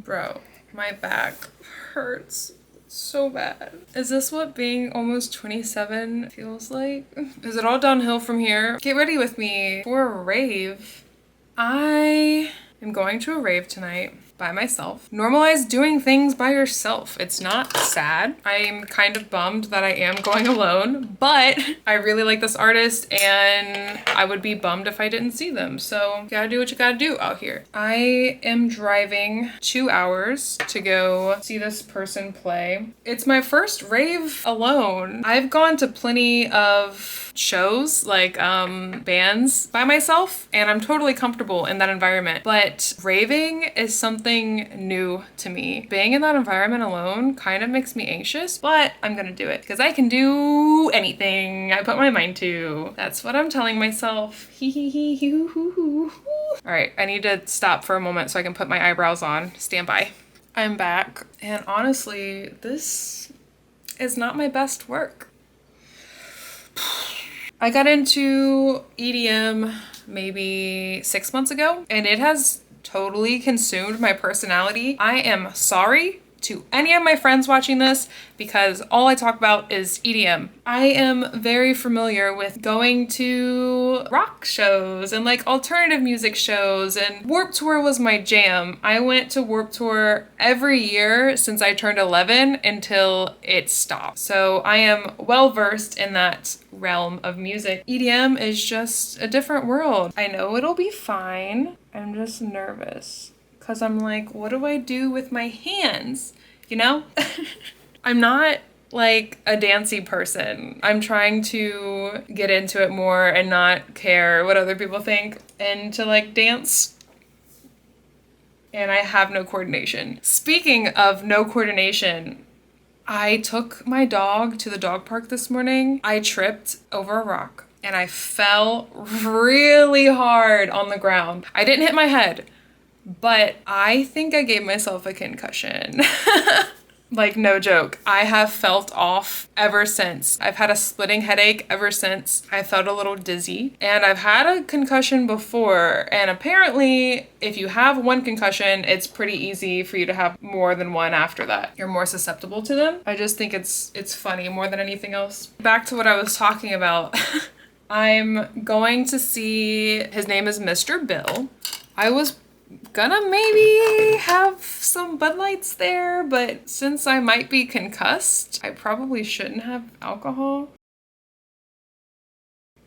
Bro, my back hurts so bad. Is this what being almost 27 feels like? Is it all downhill from here? Get ready with me for a rave. I am going to a rave tonight by myself. Normalize doing things by yourself. It's not sad. I'm kind of bummed that I am going alone, but I really like this artist and I would be bummed if I didn't see them. So you gotta do what you gotta do out here. I am driving 2 hours to go see this person play. It's my first rave alone. I've gone to plenty of shows, like bands by myself, and I'm totally comfortable in that environment. But raving is something new to me. Being in that environment alone kind of makes me anxious, but I'm gonna do it because I can do anything I put my mind to. That's what I'm telling myself. Hee hee hee hee hoo hoo hoo. All right, I need to stop for a moment so I can put my eyebrows on. Stand by. I'm back, and honestly, this is not my best work. I got into EDM maybe 6 months ago, and it has totally consumed my personality. I am sorry to any of my friends watching this because all I talk about is EDM. I am very familiar with going to rock shows and like alternative music shows, and Warped Tour was my jam. I went to Warped Tour every year since I turned 11 until it stopped. So I am well versed in that realm of music. EDM is just a different world. I know it'll be fine. I'm just nervous. Because I'm like, what do I do with my hands? You know? I'm not like a dancey person. I'm trying to get into it more and not care what other people think and to like dance. And I have no coordination. Speaking of no coordination, I took my dog to the dog park this morning. I tripped over a rock and I fell really hard on the ground. I didn't hit my head, but I think I gave myself a concussion. Like, no joke. I have felt off ever since. I've had a splitting headache ever since. I felt a little dizzy. And I've had a concussion before. And apparently, if you have one concussion, it's pretty easy for you to have more than one after that. You're more susceptible to them. I just think it's funny more than anything else. Back to what I was talking about. I'm going to see, his name is Mr. Bill. I was gonna maybe have some Bud Lights there, but since I might be concussed, I probably shouldn't have alcohol.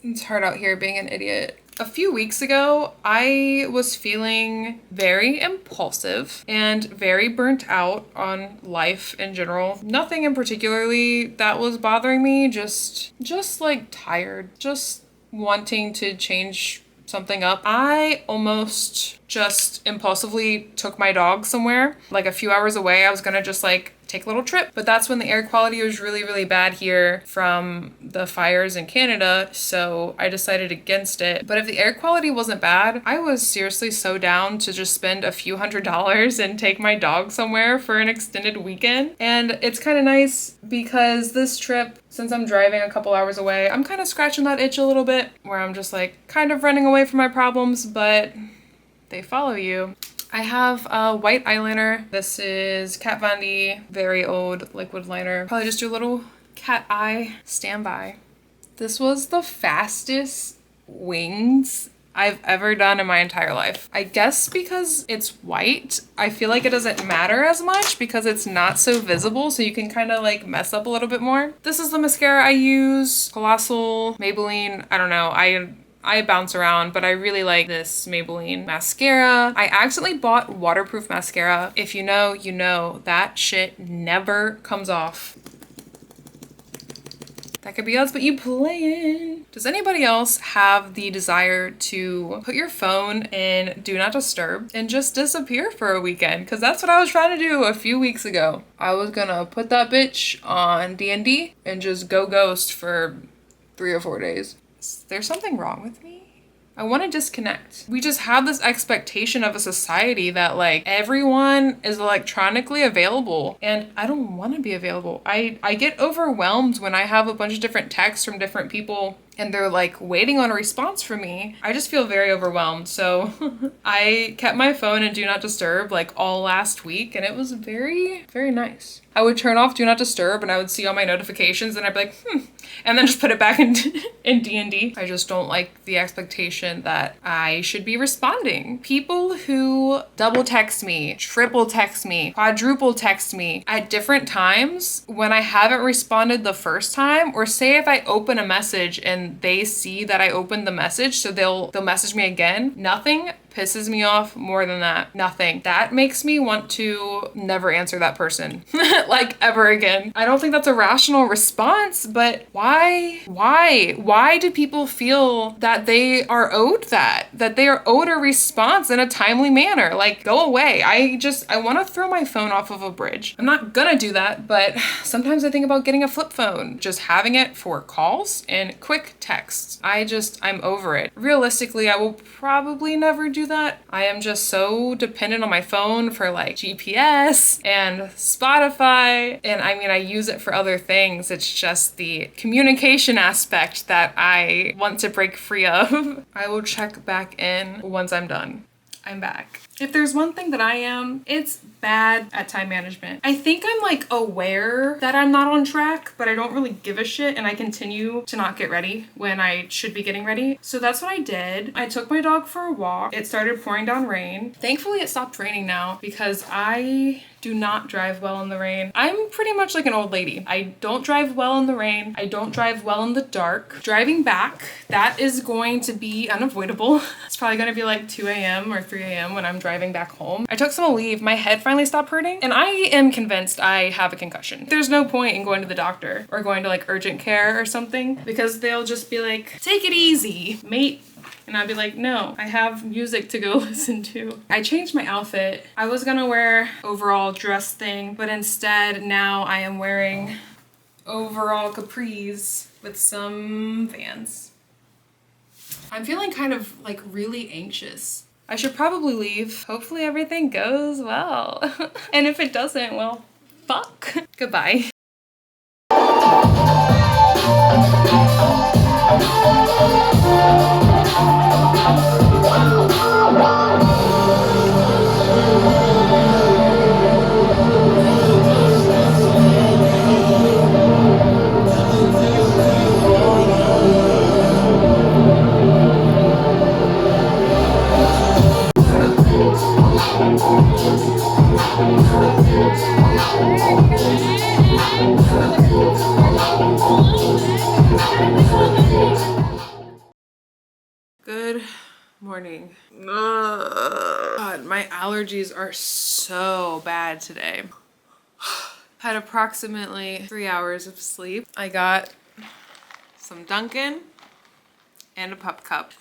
It's hard out here being an idiot. A few weeks ago, I was feeling very impulsive and very burnt out on life in general. Nothing in particularly that was bothering me, just like tired, just wanting to change something up. I almost just impulsively took my dog somewhere, like a few hours away. I was gonna just like take a little trip, but that's when the air quality was really bad here from the fires in Canada, so I decided against it. But if the air quality wasn't bad, I was seriously so down to just spend a few $100s and take my dog somewhere for an extended weekend. And it's kind of nice because this trip, since I'm driving a couple hours away, I'm kind of scratching that itch a little bit where I'm just like kind of running away from my problems, but they follow you. I have a white eyeliner. This is Kat Von D, very old liquid liner. Probably just do a little cat eye. Stand by. This was the fastest wings I've ever done in my entire life. I guess because it's white, I feel like it doesn't matter as much because it's not so visible, so you can kind of like mess up a little bit more. This is the mascara I use. Colossal, Maybelline, I don't know. I bounce around, but I really like this Maybelline mascara. I accidentally bought waterproof mascara. If you know, you know. That shit never comes off. That could be us, but you playing. Does anybody else have the desire to put your phone in Do Not Disturb and just disappear for a weekend? Because that's what I was trying to do a few weeks ago. I was gonna put that bitch on D&D and just go ghost for 3 or 4 days. Is there something wrong with me? I want to disconnect. We just have this expectation of a society that like everyone is electronically available, and I don't want to be available. I get overwhelmed when I have a bunch of different texts from different people and they're like waiting on a response from me. I just feel very overwhelmed. So I kept my phone in Do Not Disturb like all last week, and it was very, very nice. I would turn off Do Not Disturb and I would see all my notifications and I'd be like, and then just put it back in D&D. I just don't like the expectation that I should be responding. People who double text me, triple text me, quadruple text me at different times when I haven't responded the first time, or say if I open a message and they see that I opened the message, so they'll message me again. Nothing pisses me off more than that. Nothing. That makes me want to never answer that person like ever again. I don't think that's a rational response, but why? Why do people feel that they are owed that they are owed a response in a timely manner? Like, go away. I want to throw my phone off of a bridge. I'm not gonna do that, but sometimes I think about getting a flip phone, just having it for calls and quick texts. I'm over it. Realistically, I will probably never do that. I am just so dependent on my phone for like GPS and Spotify, and I mean I use it for other things. It's just the communication aspect that I want to break free of. I will check back in once I'm done. I'm back. If there's one thing that I am, it's bad at time management. I think I'm like aware that I'm not on track, but I don't really give a shit, and I continue to not get ready when I should be getting ready. So that's what I did. I took my dog for a walk. It started pouring down rain. Thankfully it stopped raining now because I do not drive well in the rain. I'm pretty much like an old lady. I don't drive well in the rain. I don't drive well in the dark. Driving back, that is going to be unavoidable. It's probably gonna be like 2 a.m. or 3 a.m. when I'm driving back home. I took some leave. My head finally stopped hurting, and I am convinced I have a concussion. There's no point in going to the doctor or going to like urgent care or something, because they'll just be like, take it easy, mate. And I'd be like, no, I have music to go listen to. I changed my outfit. I was gonna wear overall dress thing, but instead now I am wearing overall capris with some Vans. I'm feeling kind of like really anxious. I should probably leave. Hopefully everything goes well. And if it doesn't, well, fuck. Goodbye. Good morning. God, my allergies are so bad today. Had approximately 3 hours of sleep. I got some Dunkin' and a pup cup.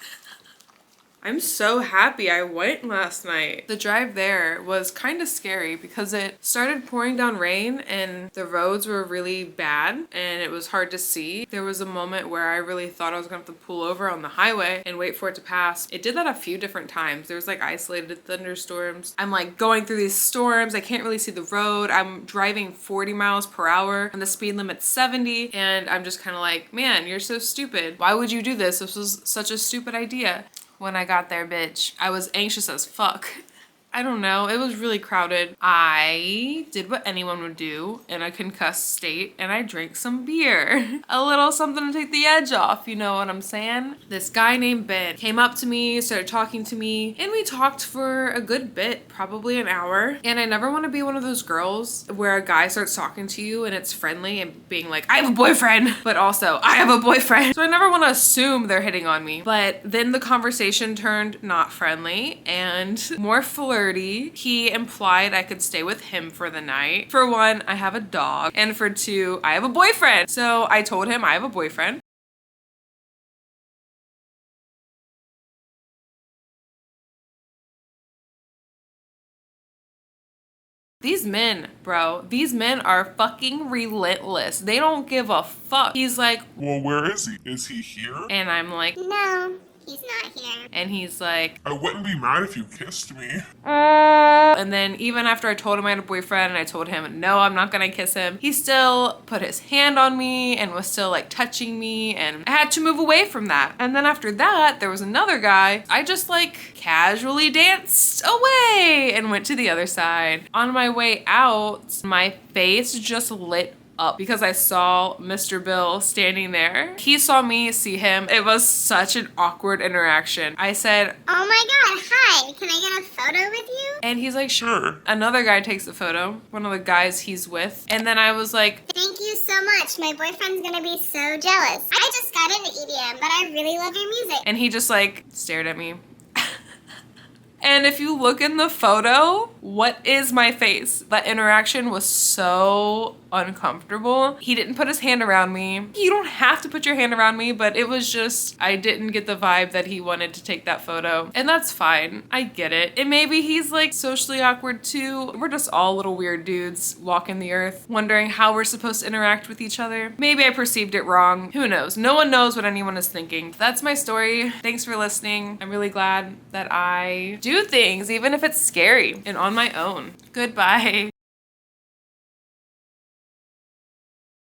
I'm so happy I went last night. The drive there was kind of scary because it started pouring down rain and the roads were really bad and it was hard to see. There was a moment where I really thought I was gonna have to pull over on the highway and wait for it to pass. It did that a few different times. There was like isolated thunderstorms. I'm like going through these storms. I can't really see the road. I'm driving 40 miles per hour and the speed limit's 70. And I'm just kind of like, man, you're so stupid. Why would you do this? This was such a stupid idea. When I got there, bitch, I was anxious as fuck. I don't know, it was really crowded. I did what anyone would do in a concussed state and I drank some beer. A little something to take the edge off, you know what I'm saying? This guy named Ben came up to me, started talking to me, and we talked for a good bit, probably an hour. And I never want to be one of those girls where a guy starts talking to you and it's friendly and being like, I have a boyfriend, but also I have a boyfriend. So I never want to assume they're hitting on me. But then the conversation turned not friendly and more flirty. He implied I could stay with him for the night. For one, I have a dog. And for two, I have a boyfriend. So I told him I have a boyfriend. These men, bro, these men are fucking relentless. They don't give a fuck. He's like, well, where is he? Is he here? and I'm like, no. He's not here. And he's like, I wouldn't be mad if you kissed me. and then even after I told him I had a boyfriend and I told him, no, I'm not gonna kiss him, he still put his hand on me and was still like touching me, and I had to move away from that. And then after that, there was another guy. I just like casually danced away and went to the other side. On my way out, my face just lit up because I saw Mr. Bill standing there. He saw me see him. It was such an awkward interaction. I said, oh my god, hi, can I get a photo with you? and he's like, Sure. Another guy takes the photo, one of the guys he's with. And then I was like, Thank you so much. My boyfriend's gonna be so jealous. I just got into EDM, but I really love your music. and he just like stared at me. And if you look in the photo, what is my face? That interaction was so uncomfortable. He didn't put his hand around me. You don't have to put your hand around me, but it was just, I didn't get the vibe that he wanted to take that photo. And that's fine. I get it. And maybe he's like socially awkward too. We're just all little weird dudes walking the earth, wondering how we're supposed to interact with each other. Maybe I perceived it wrong. Who knows? No one knows what anyone is thinking. That's my story. Thanks for listening. I'm really glad that I do things, even if it's scary and on my own. Goodbye.